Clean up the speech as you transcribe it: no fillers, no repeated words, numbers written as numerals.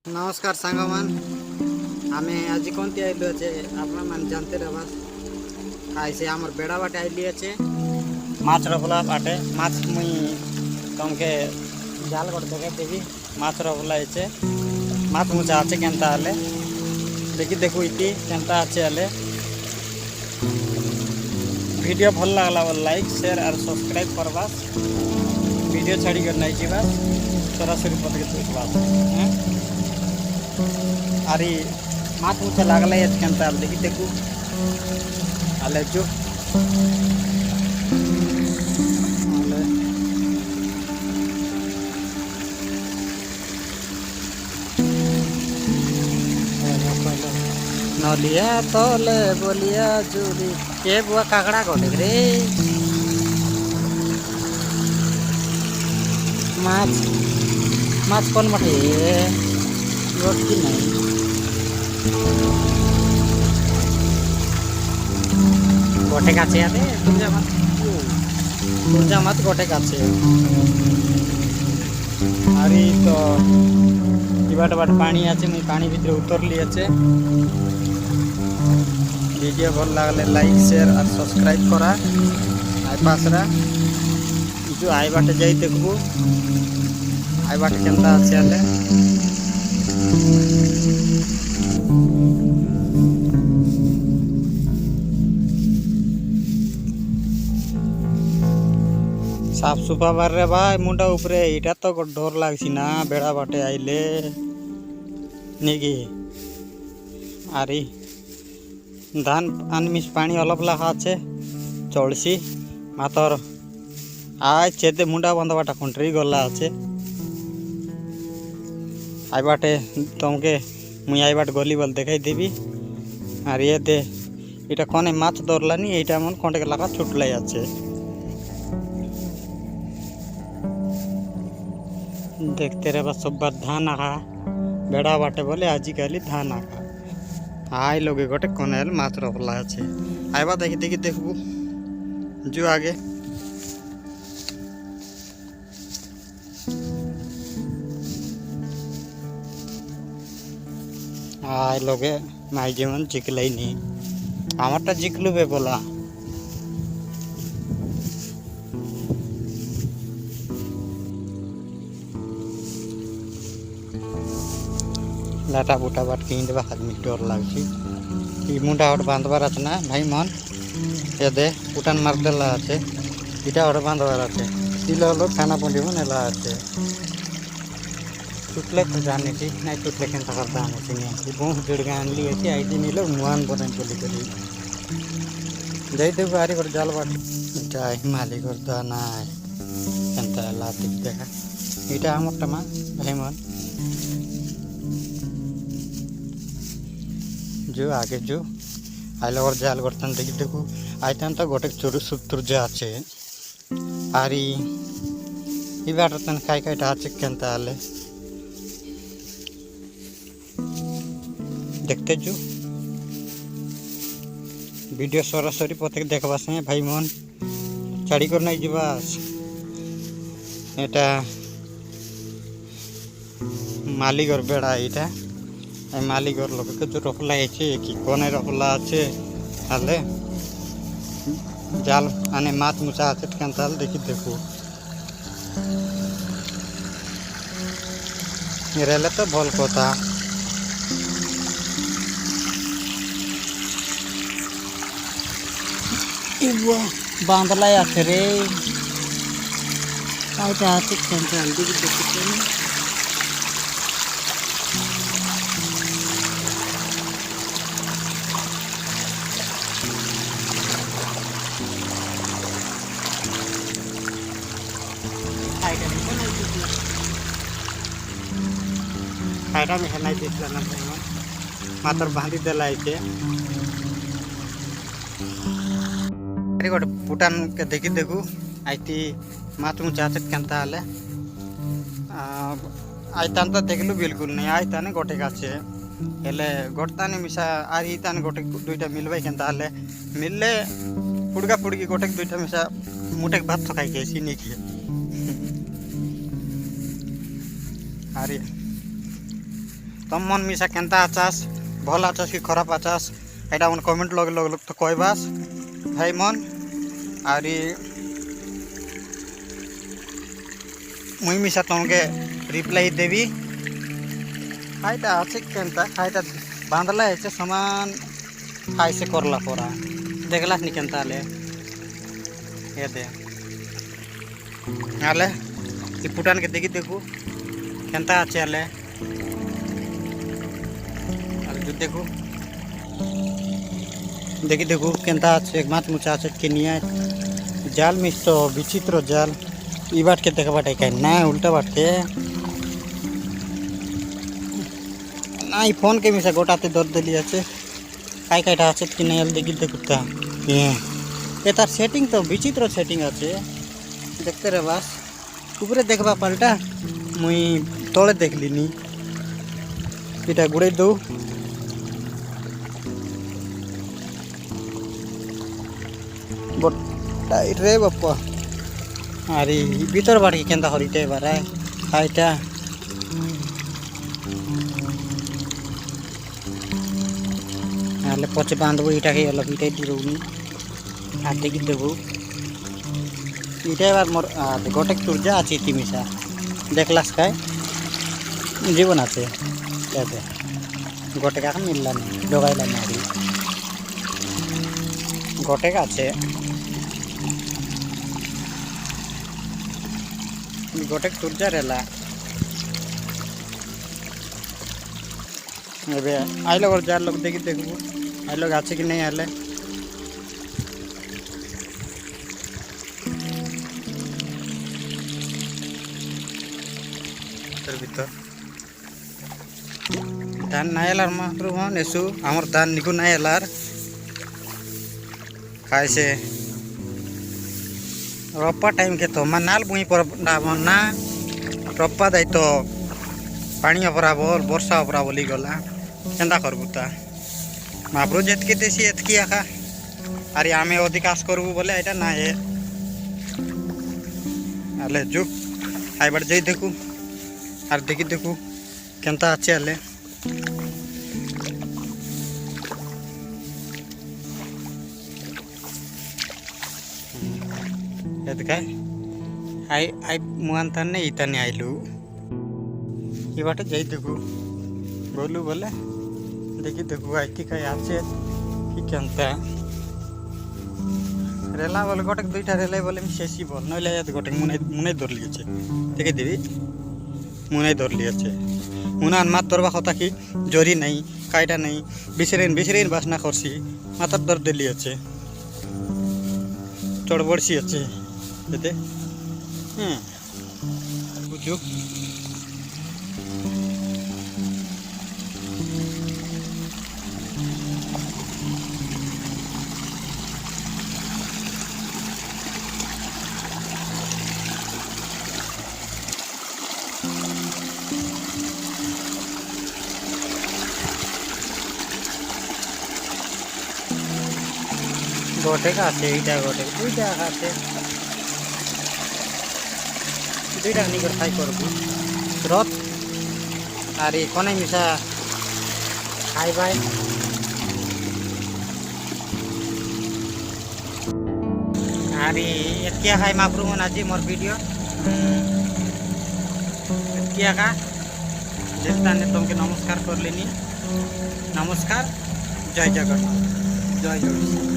नमस्कार सांगमान आमे आज कौन आइलु अच्छे अपना मान जानते रहा ऐसे आमर बेड़ा बाटे आइली अच्छे माछ रखला बाटे माछ मुई तुमके जाल कर देखे देवी माछ रखला अच्छे माछ मुझा अच्छे केनता आले देखी देखो इति केनता अच्छे आले वीडियो भल लगला लाइक शेयर और सब्सक्राइब करबास वीडियो छाड़ी कर नहीं जीवास सरासरी पद के देखबास अरे माछ मुझे लागला केनता देखी देखू आले जो नलिया तले बोलिया जुरी के बुआ काकड़ा गले रे माछ माछ कौन मटे रोटी नहीं गोटे काचे आते तुरजा मत गोटे काचे अरे तो इबाट बाट पानी आछे मुई पानी भीतर उतरली आछे वीडियो भल लागले लाइक शेयर और सब्सक्राइब करा आई पासरा जो आई बाटे जाई देखबो आई बाटे केनता आछे आले साफ सुफा बार रे भाई मुंडा ऊपरे इटा तो डर लागसी ना बेड़ा बाटे आइले निगी आरी धान आनमिस पानी अलप लाखा आछे चलसी मातर आज चेते मुंडा बंद बाटा कंट्री गला आछे आई बाटे तुमके मुई आई बाट गली बल देखाई देवी और ये दे इटा कने माछ धरलानी एटा मन कंटे लाखा छुटलाई आछे देखते रहे बस सब बार धान आखा बेड़ा बाटे बोले आजिकाली धान आखा आई लोगे गोटे कनेल माछ रखला আছে आइबा देखी देखी देखबू जो आगे आई लोगे माई जेमन जिकलाई नहीं আমারটা জিকলুবে বলা लाटा बुटा बाट किन देवा आदमी डर लागसी ई मुंडा हट बांधबार আছে না ভাই মন এ দে উঠান মার দেলা আছে এটা হট বাঁধবার আছে তিল হলো খানা পড়িব নেলা আছে টুটলে তো জানি ঠিক নাই টুটলে কেন থাকার দাম আছে নি বহু জড়গা আনলি আছে আইডি নিলো মুয়ান বনাই চলি চলি যাই দেব আরে করে জাল বাট যাই মালিক কর দা নাই কেনতা লাতি দেখা এটা আমারটা মা ভাই মন जो आगे जो आइले और जाल करतन देखी देखो आइतन तो गोटे चोरू सुतुर जा आछे आरी ई बाटतन काई काईटा आछे केनता आले देखते जो वीडियो सरासरी प्रत्येक देखबास भाई मन छाड़ी कर नहीं जीवास एटा मालिकर बेड़ा एटा मालिक और लोग जो रखला है कि कोने रखला আছে आले जाल आने माछ मुछा আছে केनताल देखी देखो रेले तो भल कथा इबो बांधला আছে रे आइटा আছে केनताल देखी देखो खायटा में है नहीं दिखला ना मात्र बांधी देला है अरे गोटे पुटान के देखी देखू आईती मात्र मुझे आचत केनता आले आईतान तो देखलु बिल्कुल नहीं आईताने गोटे काचे हेले गोटताने मिसा आरी ताने गोटे दुईटा मिलबाई केनता आले मिलले पुड़गा पुड़गी गोटे दुईटा मिसा मुठे भात थकाई के सीनी की अरे तुम मन मिसा केनता आचास भल आचास कि खराब आचास एटा मन कमेंट लगे लगे तो कहबास भाई मन आरी मुई मिसा तुमके रिप्लाई देवी खाईटा আছে केनता खाईटा बांधला है सामान खाई से करला पड़ा देखलास नी केनता ले ये दे आले ई पुटान के देखी देखू केनता আছে आले আর जो देखू देखी देखू केनता আছে माछ मुचा আছে के निया जाल मिस तो विचित्र जाल ई बाट के देखा बाटे का ना उल्टा बाट के ना ई फोन के मिसा गोटाते दर दिली আছে काय कायटा আছে कि नहीं देखी देखुता ये तार सेटिंग तो विचित्र सेटिंग আছে देखते रे बास ऊपरे देखबा पाल्टा मुई तले देखलिनी इटा गुड़े दो टाइट रे बापा अरे भीतर बाड़ के केंदा हरिटे बारा खाईटा आले पचे बांधबो इटा के अलग इटा दिरोनी हाथे की देबो इटा बार मोर गोटे तुरजा আছে তিমিসা देखलास काय जीवन আছে याते गोटे का मिलला नहीं डगाइला मारी गोटे का আছে गोटे तुरजा रेला एबे आई लोग जार लोग देखी देखबो आई लोग আছে कि नहीं आले भीतर धान नायलार मात्र नेसु आमर धान निकु नायलार खाइसे रप्पा टाइम के तो नाल बुई पर ना रप्पा दाई तो पानी अपराबल वर्षा अपरा बोली गला केंदा करबुता महाप्रभु जेतके देसी एतकी आखा अरे आमे अधिकाश करबु बोले एटा ना है आले जो आई बार जाई देखू আর দেখি দেখু কেনতা আছে আলে এদকা আই মুয়ান তানে ইতানে আইলু এই বাটে যাই দেখু বলু বলে দেখি দেখু আইতি কাই আছে কি কেনতা রেলা বলে গোটে দুইটা রেলাই বলে আমি শেষই বল নইলে গোটে মনে ধর লিয়েছে দেখে দিবি मुने धर लिया मुना मात धरवा कथा कि जरी नहीं कायटा नहीं बिसरेन बासना करसी मातर दर दिली আছে चढ़बड़सी আছে এতে বুঝু गोटे का আছে এইটা গোটে দুইটা আছে দুইটা নিকর খাই করব রত আরে কোনে মিশা খাই ভাই আরে এতকিয়া খাই মাপরু মন আজি মোর ভিডিও এতকিয়া का যেস্তানে তোমাকে নমস্কার করলেনি নমস্কার জয় জগন্নাথ জয় জগন্নাথ।